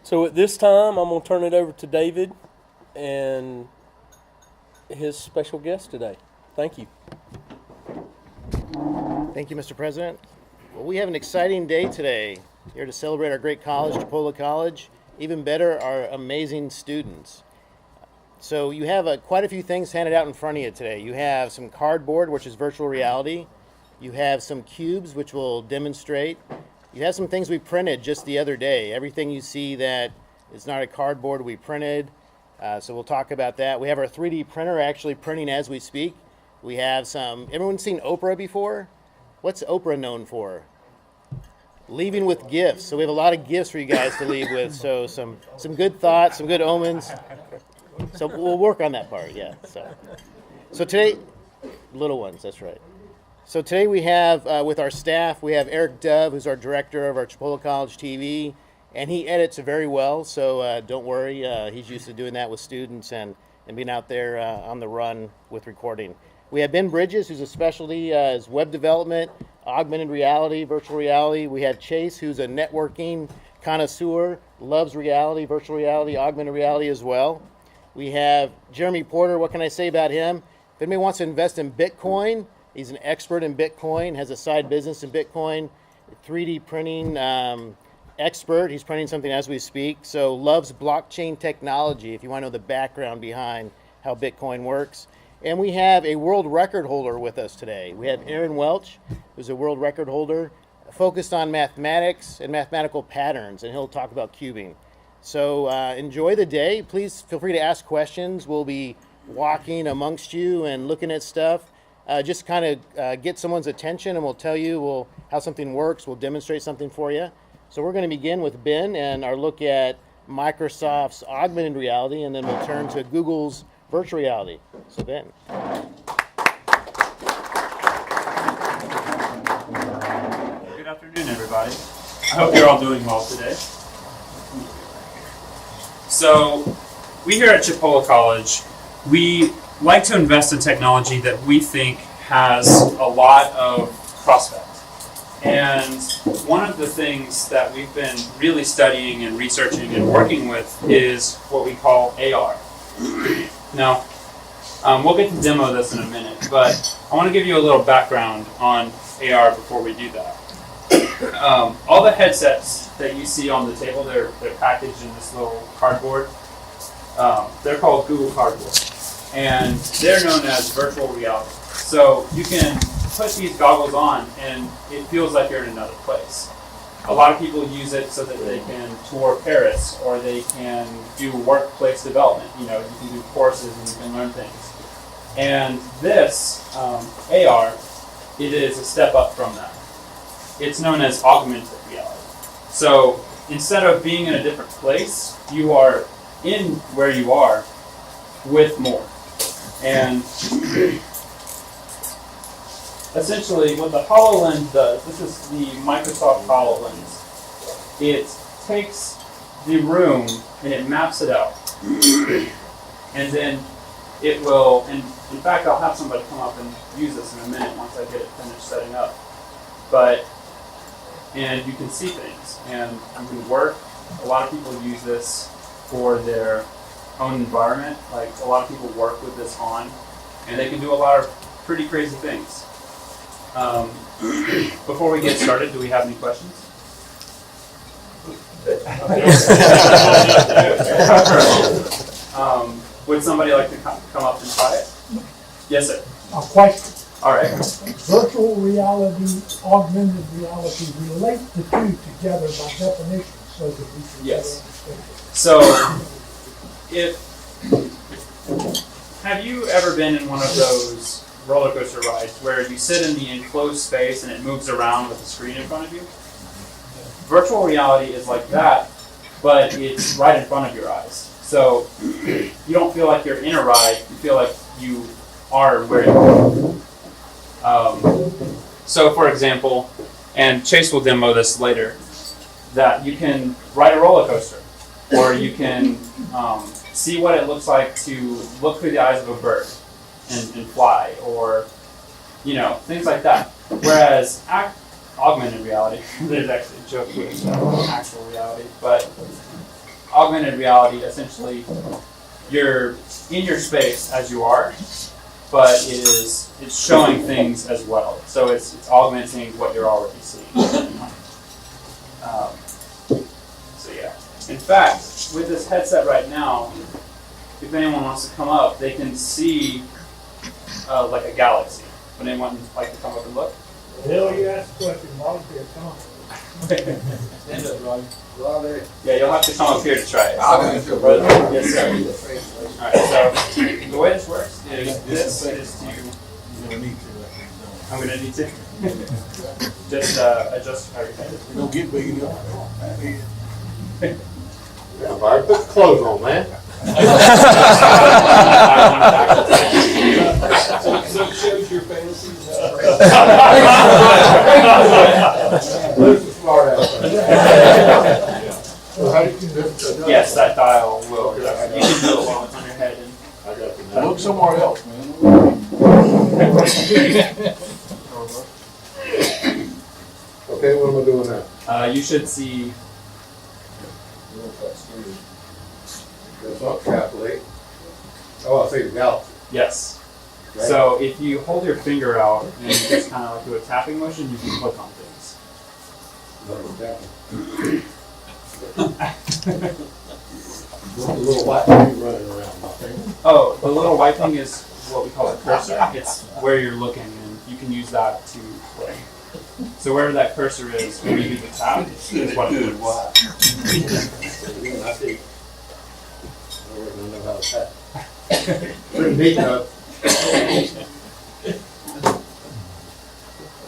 So at this time, I'm going to turn it over to David and his special guest today. Thank you. Thank you, Mr. President. Well, we have an exciting day today here to celebrate our great college, Chipola College. Even better, our amazing students. So you have quite a few things handed out in front of you today. You have some cardboard, which is virtual reality. You have some cubes, which will demonstrate. You have some things we printed just the other day. Everything you see that is not a cardboard we printed. So we'll talk about that. We have our 3D printer actually printing as we speak. We have some, everyone seen Oprah before? What's Oprah known for? Leaving with gifts. So we have a lot of gifts for you guys to leave with. So some good thoughts, some good omens. So we'll work on that part, yeah. So today, little ones, that's right. So today we have, with our staff, we have Eric Dove, who's our director of our Chipola College TV, and he edits very well, so don't worry. He's used to doing that with students and being out there on the run with recording. We have Ben Bridges, who's a specialty is web development, augmented reality, virtual reality. We have Chase, who's a networking connoisseur, loves reality, virtual reality, augmented reality as well. We have Jeremy Porter. What can I say about him? If anybody wants to invest in Bitcoin, he's an expert in Bitcoin, has a side business in Bitcoin, 3D printing expert. He's printing something as we speak. So loves blockchain technology if you want to know the background behind how Bitcoin works. And we have a world record holder with us today. We have Aaron Welch, who's a world record holder, focused on mathematics and mathematical patterns, and he'll talk about cubing. So enjoy the day. Please feel free to ask questions. We'll be walking amongst you and looking at stuff. Just kind of get someone's attention, and we'll tell you how something works. We'll demonstrate something for you. So we're going to begin with Ben and our look at Microsoft's augmented reality, and then we'll turn to Google's virtual reality. So Ben. Good afternoon, everybody. I hope you're all doing well today. So we here at Chipola College, we like to invest in technology that we think has a lot of prospect. And one of the things that we've been really studying and researching and working with is what we call AR. Now, we'll get to demo this in a minute, but I want to give you a little background on AR before we do that. All the headsets that you see on the table, they're packaged in this little cardboard. They're called Google Cardboard, and they're known as virtual reality. So you can put these goggles on, and it feels like you're in another place. A lot of people use it so that they can tour Paris, or they can do workplace development. You know, you can do courses and you can learn things. And this AR, it is a step up from that. It's known as augmented reality. So instead of being in a different place, you are in where you are with more. And essentially what the HoloLens does, this is the Microsoft HoloLens, it takes the room and it maps it out. And then it will, and in fact I'll have somebody come up and use this in a minute once I get it finished setting up. And you can see things, and you can work. A lot of people use this for their own environment. Like a lot of people work with this on, and they can do a lot of pretty crazy things. Before we get started, do we have any questions? Would somebody like to come up and try it? Yes, sir. A question. All right. Virtual reality, augmented reality, relate the two together by definition so that we can Yes. better understand. So, have you ever been in one of those roller coaster rides where you sit in the enclosed space and it moves around with a screen in front of you? Virtual reality is like that, but it's right in front of your eyes. So you don't feel like you're in a ride, you feel like you are where you are. So for example, and Chase will demo this later, that you can ride a roller coaster, or you can see what it looks like to look through the eyes of a bird and fly, or things like that. Whereas augmented reality, there's actually a joke with actual reality, but augmented reality, essentially, you're in your space as you are, but it's showing things as well. So it's augmenting what you're already seeing. So yeah. In fact, with this headset right now, if anyone wants to come up, they can see like a galaxy. Would anyone like to come up and look? Hell, you asked a question, volunteer, come on. Stand up, Robbie. Yeah, you'll have to come up here to try it. I'll do it, brother. Yes, sir. All right, so the way this works is this is to. I'm gonna need to. Just adjust how your head is. Don't get big enough. Yeah, Barry, put the clothes on, man. So it shows your fantasies. Who's the smart ass? So how do you do this? Yes, that dial will. You can do it while it's on your head. And I got the Look somewhere else, man. Okay, what am I doing now? you should see. That's not calculate. Oh, I see the galaxy. Yes. Right. So if you hold your finger out and you just kind of like do a tapping motion, you can click on things. The little white thing running around my finger. Oh, the little white thing is what we call a cursor. It's where you're looking, and you can use that to play. So wherever that cursor is, when you do the tap, is what it is. I see. I don't know how to tap. Pretty neat, though.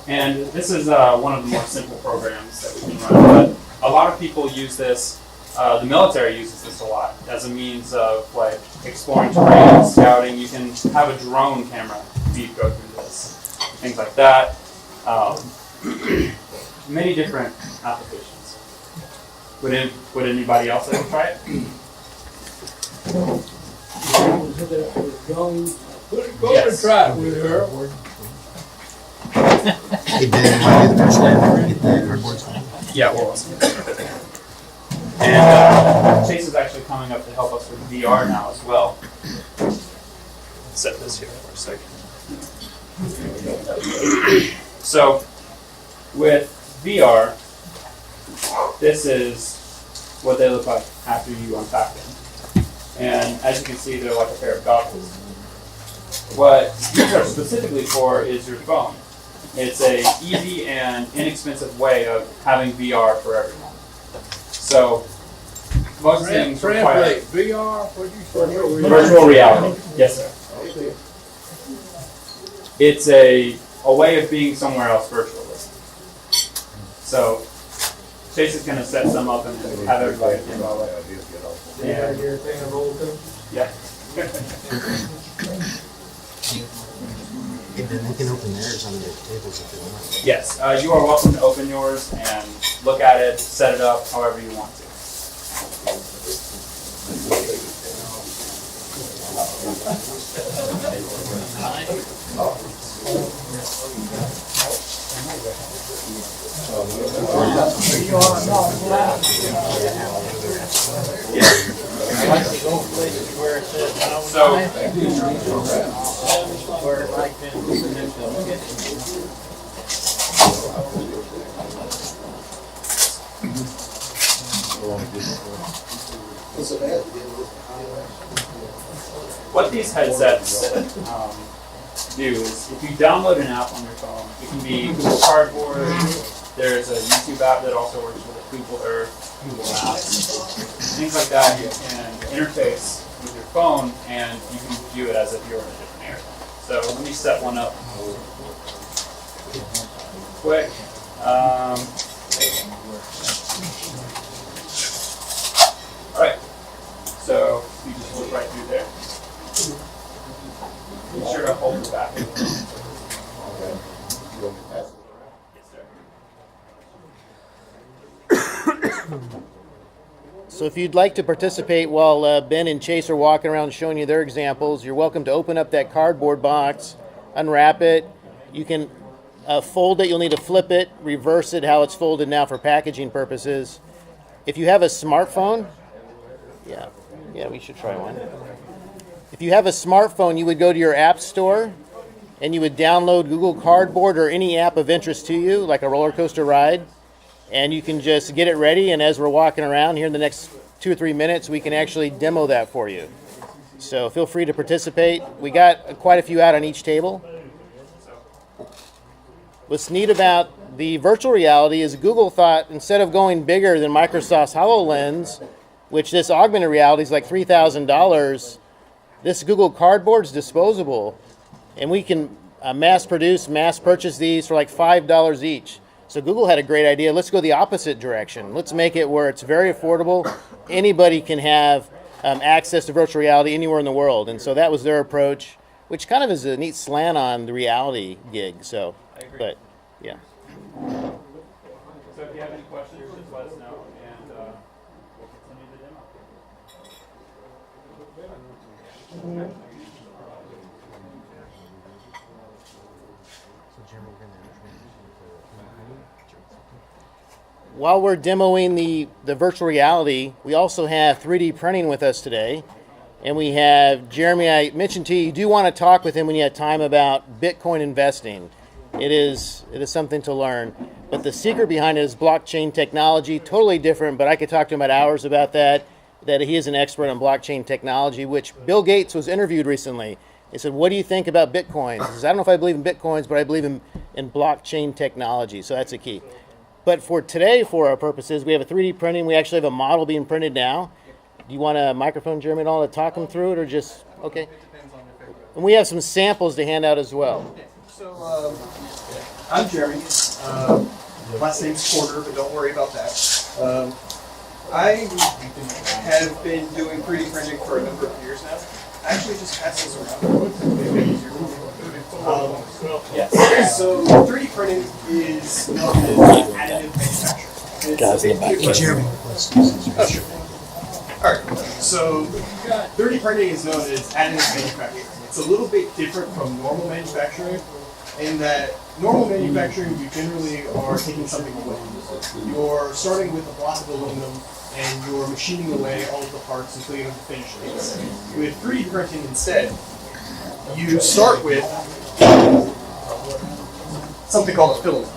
And this is one of the more simple programs that we can run. But a lot of people use this. The military uses this a lot as a means of like exploring terrain, scouting. You can have a drone camera go through this, things like that. Many different applications. Would anybody else like to try it? Go ahead and try it with her. Hey, Dan, want to do the first one? Get the cardboard sign? Yeah, well, and Chase is actually coming up to help us with VR now as well. Set this here for a second. So, with VR, this is what they look like after you unpack them. And as you can see, they're like a pair of goggles. What these are specifically for is your phone. It's a easy and inexpensive way of having VR for everyone. So, most things require VR, what'd you say? virtual reality. Yes, sir. It's a way of being somewhere else virtually. So, Chase is going to set some up and have everybody demo it. Yeah, your thing of roller coaster? Yeah. Hey, Dan, they can open theirs on the tables if they want. Yes, you are welcome to open yours and look at it, set it up however you want to. So, what these headsets do is if you download an app on your phone, it can be Google Cardboard, there's a YouTube app that also works with it, Google Earth, Google Maps, things like that. You can interface with your phone and you can view it as if you're in a different area. So let me set one up quick. Alright, so you just look right through there. Be sure to hold it back. So if you'd like to participate while Ben and Chase are walking around showing you their examples, you're welcome to open up that cardboard box, unwrap it. You can fold it. You'll need to flip it, reverse it how it's folded now for packaging purposes. If you have a smartphone, Yeah, we should try one. If you have a smartphone, you would go to your app store and you would download Google Cardboard or any app of interest to you, like a roller coaster ride, and you can just get it ready, and as we're walking around here in the next 2 or 3 minutes, we can actually demo that for you. So feel free to participate. We got quite a few out on each table. What's neat about the virtual reality is Google thought, instead of going bigger than Microsoft's HoloLens, which this augmented reality is like $3,000, this Google Cardboard is disposable, and we can mass purchase these for like $5 each. So Google had a great idea. Let's go the opposite direction. Let's make it where it's very affordable. Anybody can have access to virtual reality anywhere in the world. And so that was their approach, which kind of is a neat slant on the reality gig. So, but yeah. So if you have any questions, just let us know, and we'll continue the demo. While we're demoing the virtual reality, we also have 3D printing with us today. And we have Jeremy. I mentioned to you, you do want to talk with him when you have time about Bitcoin investing. It is something to learn. But the secret behind it is blockchain technology, totally different, but I could talk to him at hours about that he is an expert on blockchain technology, which Bill Gates was interviewed recently. He said, what do you think about Bitcoins? He says, I don't know if I believe in Bitcoins, but I believe in blockchain technology, so that's a key. But for today, for our purposes, we have a 3D printing. We actually have a model being printed now. Do you want a microphone, Jeremy, at all to talk them through it, or just, okay? And we have some samples to hand out as well. So, I'm Jeremy. Last name's Porter, but don't worry about that. I have been doing 3D printing for a number of years now. I actually just pass this around. Yes. So 3D printing is known as additive manufacturing. Guys in the back. Jeremy. Oh, sure. All right. So 3D printing is known as additive manufacturing. It's a little bit different from normal manufacturing in that normal manufacturing, you generally are taking something away. You're starting with a block of aluminum and you're machining away all of the parts until you have the finished piece. With 3D printing instead, you start with something called a filament.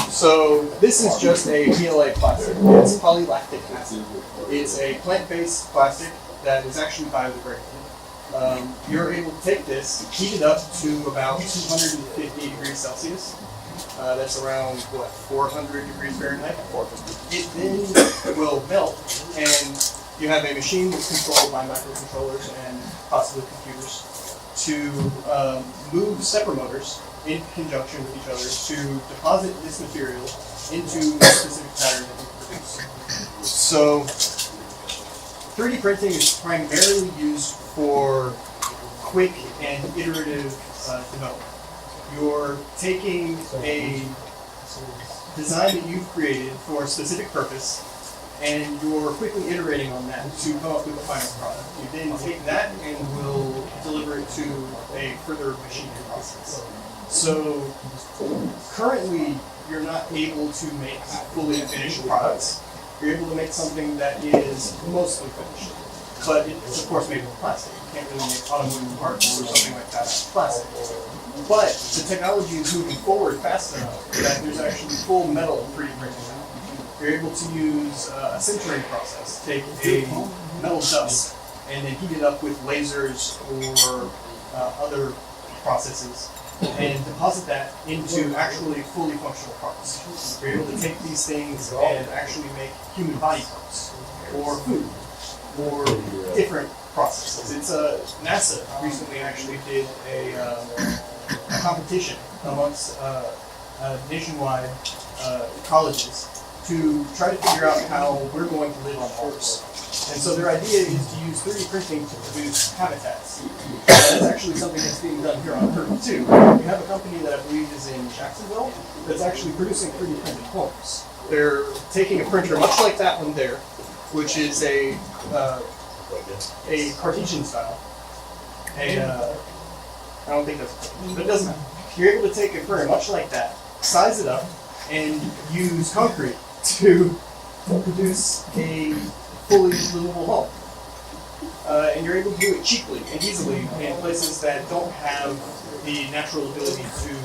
So this is just a PLA plastic. It's polylactic acid. It's a plant-based plastic that is actually biodegradable. You're able to take this, heat it up to about 250 degrees Celsius. That's around, 400 degrees Fahrenheit? It then will melt, and you have a machine that's controlled by microcontrollers and possibly computers to move stepper motors in conjunction with each other to deposit this material into a specific pattern that we produce. So 3D printing is primarily used for quick and iterative development. You're taking a design that you've created for a specific purpose, and you're quickly iterating on that to come up with a final product. You then take that and will deliver it to a further machining process. So currently, you're not able to make fully finished products. You're able to make something that is mostly finished, but it's of course made with plastic. You can't really make automotive parts or something like that with plastic. But the technology is moving forward fast enough that there's actually full metal 3D printing now. You're able to use a sintering process, take a metal dust and then heat it up with lasers or other processes and deposit that into actually fully functional parts. You're able to take these things and actually make human body parts or food or different processes. It's NASA recently actually did a competition amongst nationwide colleges to try to figure out how we're going to live on Mars. And so their idea is to use 3D printing to produce habitats. That's actually something that's being done here on Earth too. We have a company that I believe is in Jacksonville that's actually producing 3D printed homes. They're taking a printer much like that one there, which is a Cartesian style. I don't think that's, but it doesn't matter. You're able to take a printer much like that, size it up, and use concrete to produce a fully livable home. and you're able to do it cheaply and easily in places that don't have the natural ability to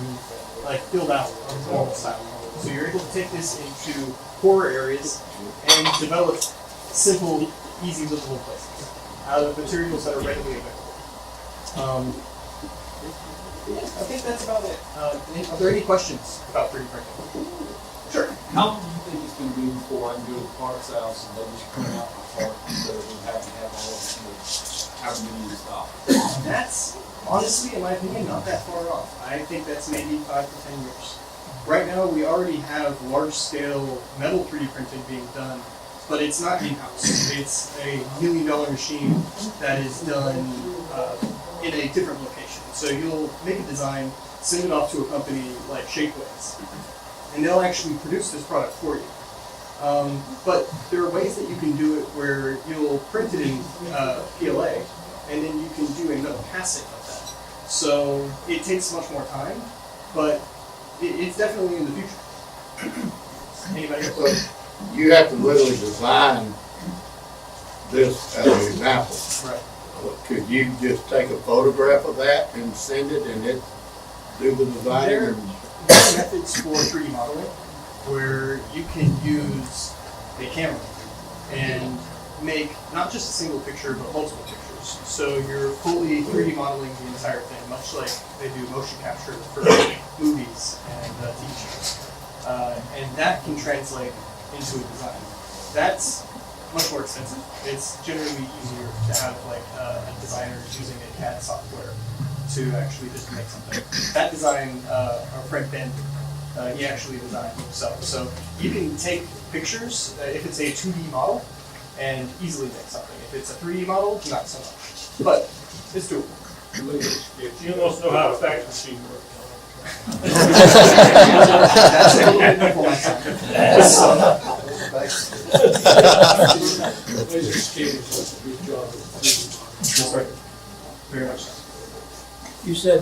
like build out a normal style. So you're able to take this into poorer areas and develop simple, easy livable places out of materials that are readily available. I think that's about it. Are there any questions about 3D printing? Sure. How long do you think it's going to be before I can go to the parts house and they just print out my part instead of having to have all of the however many in stock? That's honestly, in my opinion, not that far off. I think that's maybe 5 to 10 years. Right now, we already have large-scale metal 3D printing being done, but it's not in-house. It's a $1 million machine that is done in a different location. So you'll make a design, send it off to a company like Shapeways, and they'll actually produce this product for you. But there are ways that you can do it where you'll print it in PLA, and then you can do another passing of that. So it takes much more time, but it's definitely in the future. Anybody else? You have to literally design this as an example. Right. Could you just take a photograph of that and send it and it do the design? There are methods for 3D modeling where you can use a camera and make not just a single picture, but multiple pictures. So you're fully 3D modeling the entire thing, much like they do motion capture for movies and TV shows. And that can translate into a design. That's much more expensive. It's generally easier to have like a designer using a CAD software to actually just make something. That design, our friend Ben, he actually designed himself. So you can take pictures if it's a 2D model and easily make something. If it's a 3D model, not so much. But it's doable. You must know how a fax machine works. That's a little bit before my time. So, Laser scanning does a good job of 3D. Right. Very much so. You said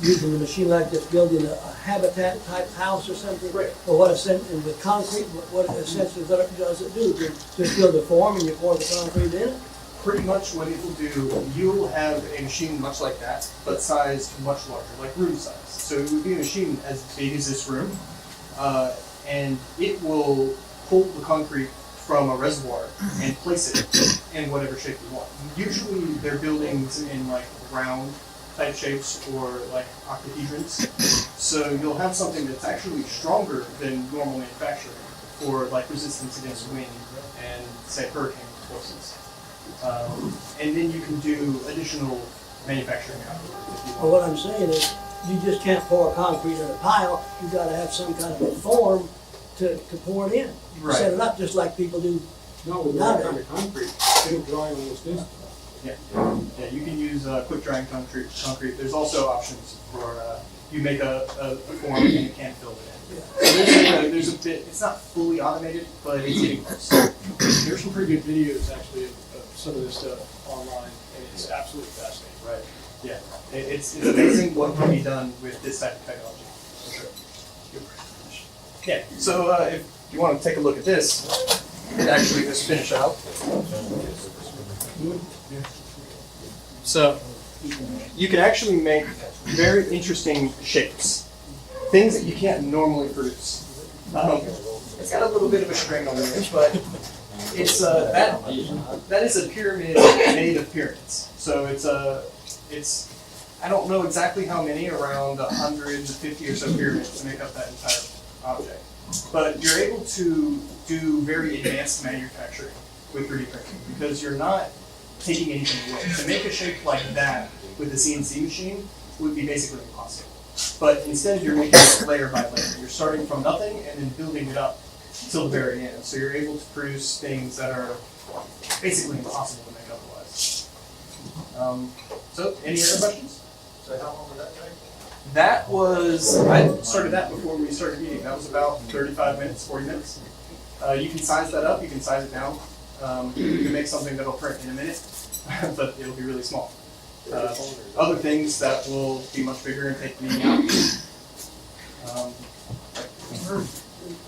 using the machine like this, building a habitat type house or something? Right. Or what essentially, with concrete, what essentially does it do? Just build a form and you pour the concrete in it? Pretty much what it will do, you'll have a machine much like that, but sized much larger, like room size. So it would be a machine as big as this room, and it will pull the concrete from a reservoir and place it in whatever shape you want. Usually they're buildings in like round type shapes or like octahedrons. So you'll have something that's actually stronger than normal manufacturing for like resistance against wind and say hurricane forces. And then you can do additional manufacturing afterwards. Well, what I'm saying is, you just can't pour concrete in a pile, you gotta have some kind of a form to pour it in. Right. Set it up just like people do. No, with that kind of concrete, it'll dry almost instantly. Yeah, yeah, you can use quick drying concrete. There's also options for you make a form and you can fill it in. So there's a bit. It's not fully automated, but it's getting close. There's some pretty good videos actually of some of this stuff online, and it's absolutely fascinating. Right. Yeah, it's amazing what can be done with this type of technology. For sure. Yeah. So if you want to take a look at this, it actually just finish out. So you can actually make very interesting shapes, things that you can't normally produce. It's got a little bit of a strain on the edge, but it's that is a pyramid made of pyramids. So it's I don't know exactly how many, around 150 or so pyramids to make up that entire object. But you're able to do very advanced manufacturing with 3D printing because you're not taking anything away. To make a shape like that with a CNC machine would be basically impossible. But instead you're making it layer by layer. You're starting from nothing and then building it up till the very end. So you're able to produce things that are basically impossible to make otherwise. So any other questions? So how long would that take? That was, I started that before we started eating. That was about 35 minutes, 40 minutes. You can size that up, you can size it down. You can make something that'll print in a minute, but it'll be really small. Other things that will be much bigger and take me out.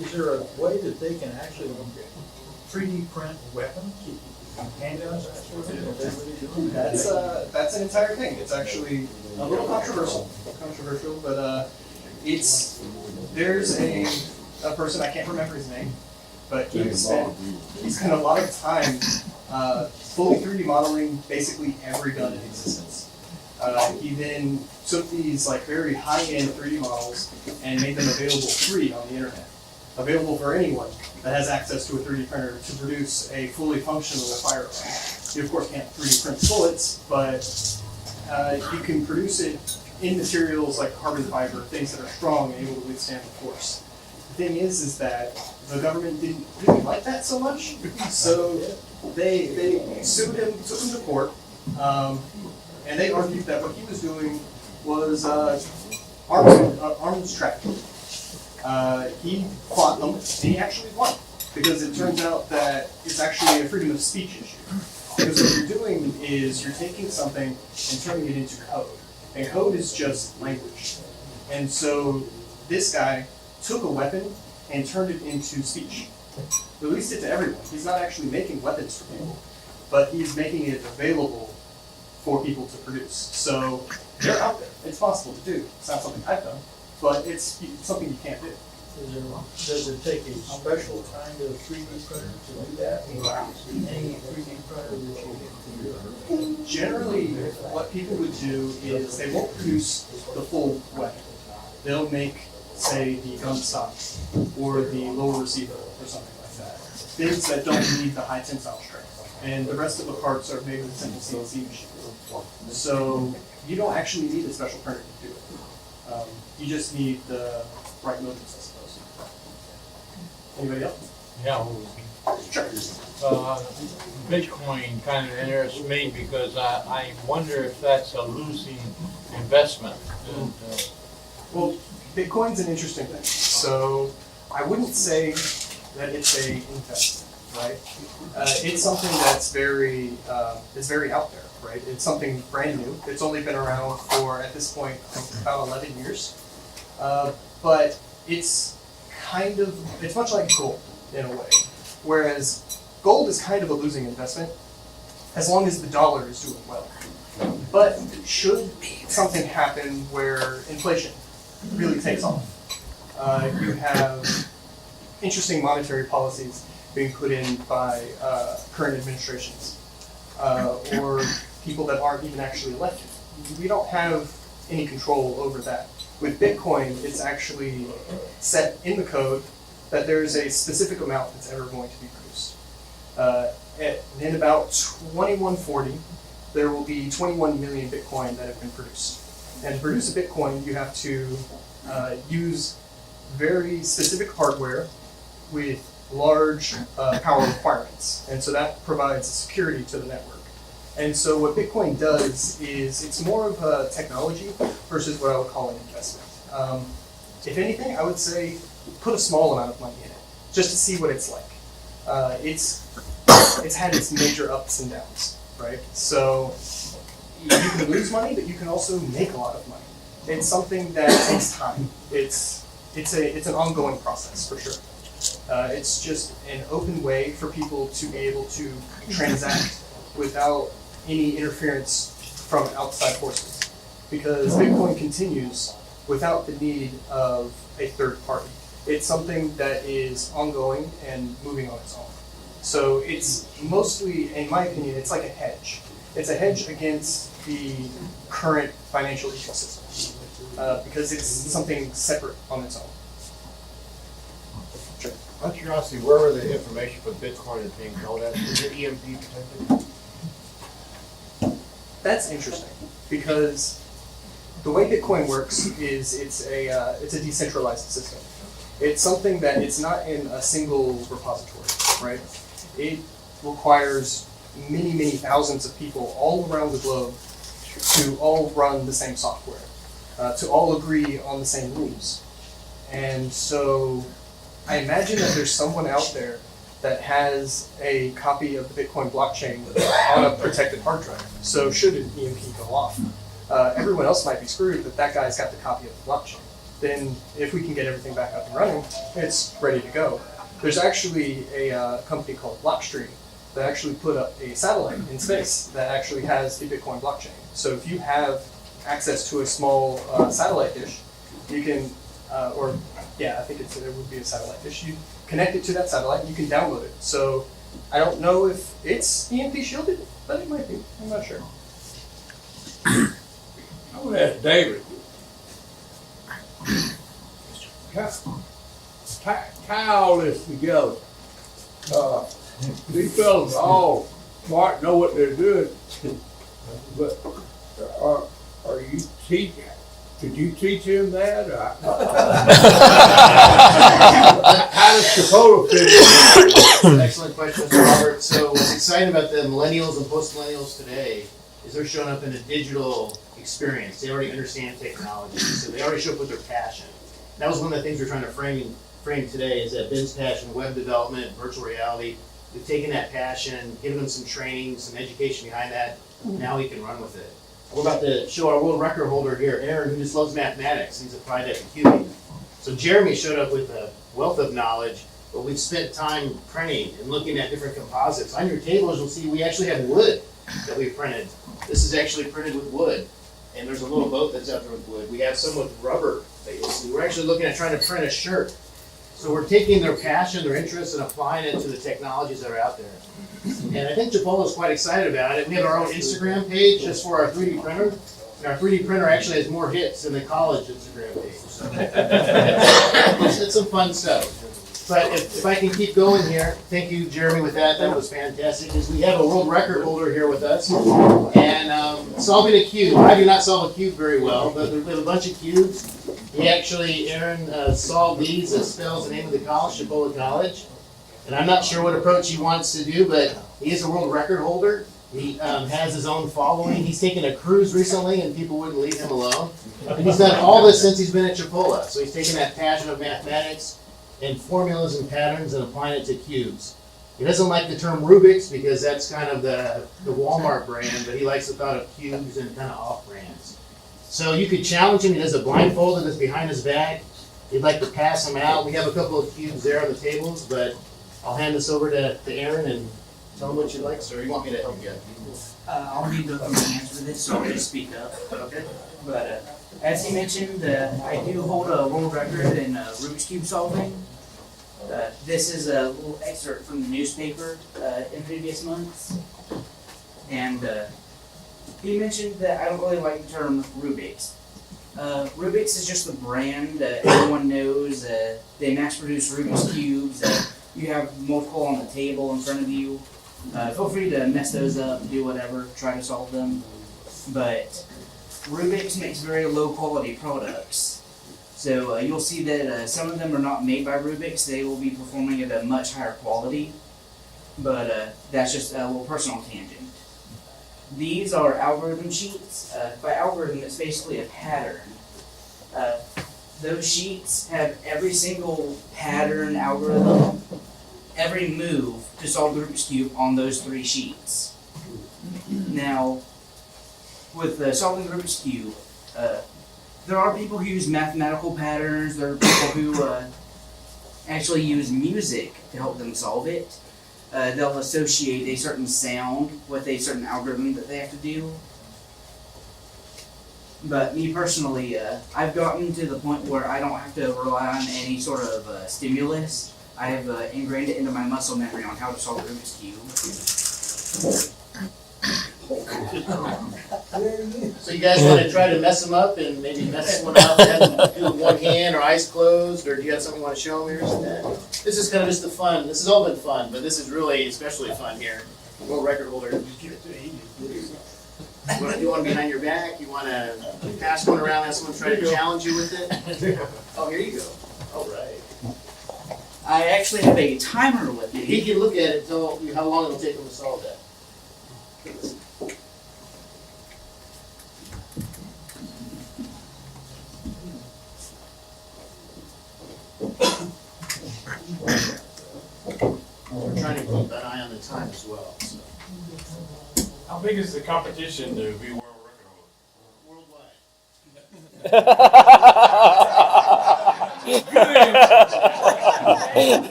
Is there a way that they can actually 3D print weapons, handguns, that sort of thing? Is that what you're doing? That's an entire thing. It's actually a little controversial, but there's a person, I can't remember his name, but he spent a lot of time fully 3D modeling basically every gun in existence. He then took these like very high-end 3D models and made them available free on the internet, available for anyone that has access to a 3D printer to produce a fully functional firearm. You of course can't 3D print bullets, but you can produce it in materials like carbon fiber, things that are strong and able to withstand the force. The thing is that the government didn't really like that so much, so they sued him, took him to court, and they argued that what he was doing was arms trafficking. He fought them, and he actually won, because it turns out that it's actually a freedom of speech issue. Because what you're doing is you're taking something and turning it into code. And code is just language. And so this guy took a weapon and turned it into speech. Released it to everyone. He's not actually making weapons for people, but he's making it available for people to produce. So they're out there. It's possible to do. It's not something I've done, but it's something you can't do. Does it take a special kind of 3D printer to do that? Any 3D printer that you can do? Generally, what people would do is they won't produce the full weapon. They'll make, say, the gun stock or the lower receiver or something like that. Things that don't need the high tensile strength. And the rest of the parts are made with simple CNC machines. So you don't actually need a special printer to do it. You just need the right motives, I suppose. Anybody else? Yeah, Sure. Bitcoin kind of interests me because I wonder if that's a losing investment. Well, Bitcoin's an interesting thing. So I wouldn't say that it's a investment, right? It's something that's very out there, right? It's something brand new. It's only been around for, at this point, about 11 years. But it's much like gold in a way. Whereas gold is kind of a losing investment as long as the dollar is doing well. But should something happen where inflation really takes off, you have interesting monetary policies being put in by current administrations or people that aren't even actually elected. We don't have any control over that. With Bitcoin, it's actually set in the code that there's a specific amount that's ever going to be produced. In about 2140, there will be 21 million Bitcoin that have been produced. And to produce a Bitcoin, you have to use very specific hardware with large power requirements. And so that provides security to the network. And so what Bitcoin does is it's more of a technology versus what I would call an investment. If anything, I would say put a small amount of money in it, just to see what it's like. It's had its major ups and downs, right? So you can lose money, but you can also make a lot of money. It's something that takes time. It's an ongoing process for sure. It's just an open way for people to be able to transact without any interference from outside forces, because Bitcoin continues without the need of a third party. It's something that is ongoing and moving on its own. So it's mostly, in my opinion, it's like a hedge. It's a hedge against the current financial ecosystem because it's something separate on its own. Sure. Out of curiosity, where were the information for Bitcoin is being held at? Is it EMP protected? That's interesting because the way Bitcoin works is it's a decentralized system. It's something that it's not in a single repository, right? It requires many, many thousands of people all around the globe to all run the same software, to all agree on the same rules. And so I imagine that there's someone out there that has a copy of the Bitcoin blockchain on a protected hard drive. So should an EMP go off, everyone else might be screwed, but that guy's got the copy of the blockchain. Then if we can get everything back up and running, it's ready to go. There's actually a company called Blockstream that actually put up a satellite in space that actually has the Bitcoin blockchain. So if you have access to a small satellite dish, you can, I think it would be a satellite dish. You connect it to that satellite and you can download it. So I don't know if it's EMP shielded, but it might be. I'm not sure. I'm gonna ask David. Tie all this together. These fellas all smart, know what they're doing, but are you teaching? Could you teach him that? How does Chipotle fit in? Excellent question, Mr. Robert. So what's exciting about the millennials and post-millennials today is they're showing up in a digital experience. They already understand technology, so they already show up with their passion. That was one of the things we're trying to frame today, is that Ben's passion, web development, virtual reality. We've taken that passion, given him some training, some education behind that. Now he can run with it. We're about to show our world record holder here, Aaron, who just loves mathematics. He's applied that to cubing. So Jeremy showed up with a wealth of knowledge, but we've spent time printing and looking at different composites. On your tables, you'll see we actually have wood that we've printed. This is actually printed with wood, and there's a little boat that's out there with wood. We have some with rubber that you'll see. We're actually looking at trying to print a shirt. So we're taking their passion, their interest, and applying it to the technologies that are out there. And I think Chipotle is quite excited about it. We have our own Instagram page just for our 3D printer. And our 3D printer actually has more hits than the college Instagram page. So it's some fun stuff. But if I can keep going here, thank you, Jeremy, with that. That was fantastic. Is we have a world record holder here with us. And solving a cube. I do not solve a cube very well, but we have a bunch of cubes. Aaron solved these. That spells the name of the college, Chipotle College. And I'm not sure what approach he wants to do, but he is a world record holder. He has his own following. He's taken a cruise recently, and people wouldn't leave him alone. And he's done all this since he's been at Chipotle. So he's taken that passion of mathematics and formulas and patterns and applying it to cubes. He doesn't like the term Rubik's because that's kind of the Walmart brand, but he likes the thought of cubes and kind of off brands. So you could challenge him. He does a blindfolded that's behind his back. He'd like to pass him out. We have a couple of cubes there on the tables, but I'll hand this over to Aaron and tell him what you'd like, sir. You want me to help you? I'll need to answer this, so I'll just speak up. Okay. But as he mentioned, I do hold a world record in Rubik's Cube solving. This is a little excerpt from the newspaper in previous months. And he mentioned that I don't really like the term Rubik's. Rubik's is just the brand that everyone knows. They mass produce Rubik's Cubes. You have multiple on the table in front of you. Feel free to mess those up, do whatever, try to solve them. But Rubik's makes very low quality products. So you'll see that some of them are not made by Rubik's. They will be performing at a much higher quality. But that's just a little personal tangent. These are algorithm sheets. By algorithm, it's basically a pattern. Those sheets have every single pattern, algorithm, every move to solve the Rubik's Cube on those 3 sheets. Now, with solving the Rubik's Cube, there are people who use mathematical patterns. There are people who actually use music to help them solve it. They'll associate a certain sound with a certain algorithm that they have to do. But me personally, I've gotten to the point where I don't have to rely on any sort of stimulus. I have ingrained it into my muscle memory on how to solve the Rubik's Cube. So you guys want to try to mess them up and maybe mess one up and have them do it with one hand or eyes closed, or do you have something you want to show me or something? This is kind of just the fun. This has all been fun, but this is really especially fun here. World record holder. You want to do one behind your back? You want to pass one around, have someone try to challenge you with it? Oh, here you go. All right. I actually have a timer with me. He can look at it, tell you how long it'll take him to solve that. We're trying to keep an eye on the time as well. So. How big is the competition to be world record holder? Worldwide.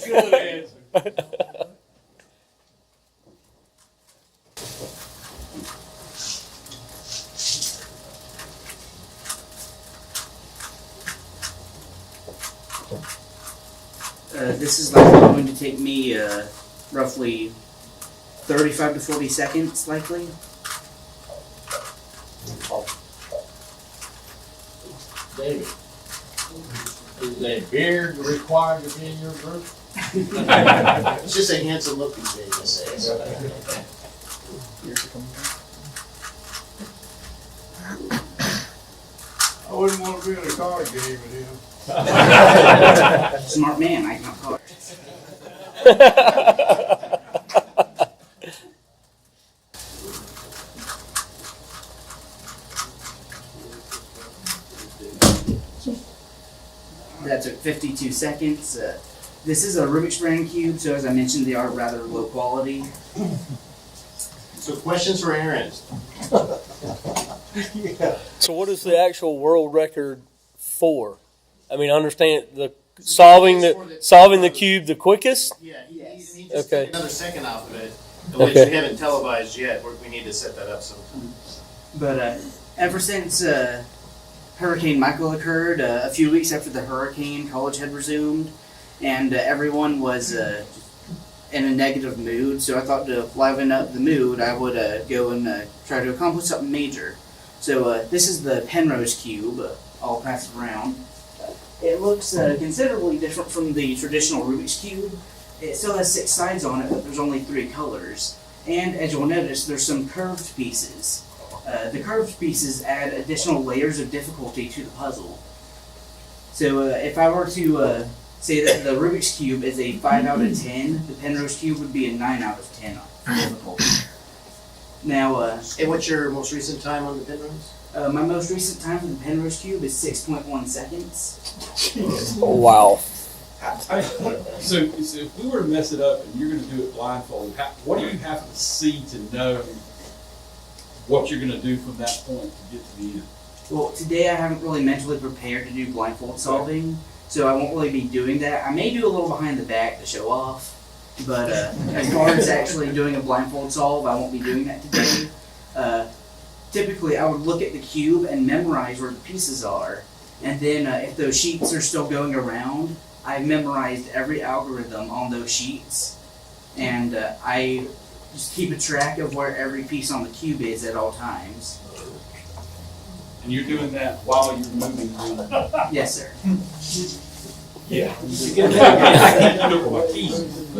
Good answer. This is likely going to take me roughly 35 to 40 seconds, likely. David, is a beard required to be in your group? It's just a handsome look these days, I say. I wouldn't want to be in a card game with him. Smart man, I count cards. That took 52 seconds. This is a Rubik's brand cube, so as I mentioned, they are rather low quality. So questions for Aaron? So what is the actual world record for? I mean, I understand the solving the cube the quickest. Yeah, he needs to Okay. take another second off of it, which Okay. we haven't televised yet. We need to set that up sometime. But ever since Hurricane Michael occurred, a few weeks after the hurricane, college had resumed, and everyone was in a negative mood. So I thought to liven up the mood, I would go and try to accomplish something major. So this is the Penrose cube. I'll pass it around. It looks considerably different from the traditional Rubik's cube. It still has 6 sides on it, but there's only 3 colors. And as you'll notice, there's some curved pieces. The curved pieces add additional layers of difficulty to the puzzle. So if I were to say that the Rubik's Cube is a 5 out of 10, the Penrose Cube would be a 9 out of 10 for difficulty. Now, And what's your most recent time on the Penrose? my most recent time for the Penrose Cube is 6.1 seconds. Wow. So if we were to mess it up and you're going to do it blindfolded, what do you have to see to know what you're going to do from that point to get to the end? Well, today I haven't really mentally prepared to do blindfold solving, so I won't really be doing that. I may do a little behind the back to show off, but as far as actually doing a blindfold solve, I won't be doing that today. Typically, I would look at the cube and memorize where the pieces are, and then if those sheets are still going around, I've memorized every algorithm on those sheets, and I just keep a track of where every piece on the cube is at all times. And you're doing that while you're moving through. Yes, sir. Yeah. We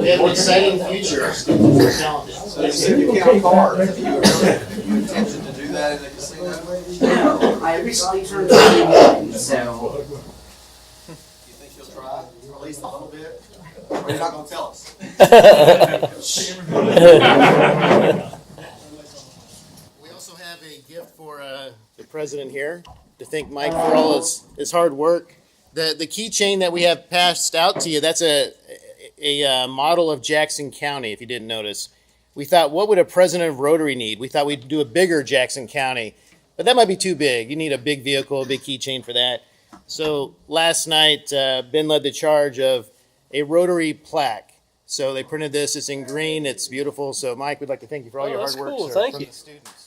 have an exciting future. Our students are talented. So you said you count cards. Have you attempted to do that in a casino? No, I recently turned 21, so You think you'll try, at least a little bit? Or you're not gonna tell us? We also have a gift for the president here to thank Mike for all his hard work. The keychain that we have passed out to you, that's a model of Jackson County, if you didn't notice. We thought, what would a president of Rotary need? We thought we'd do a bigger Jackson County, but that might be too big. You need a big vehicle, a big keychain for that. So last night, Ben led the charge of a Rotary plaque. So they printed this. It's in green. It's beautiful. So Mike, we'd like to thank you for all your hard that's work, cool. sir, Thank from you. the students.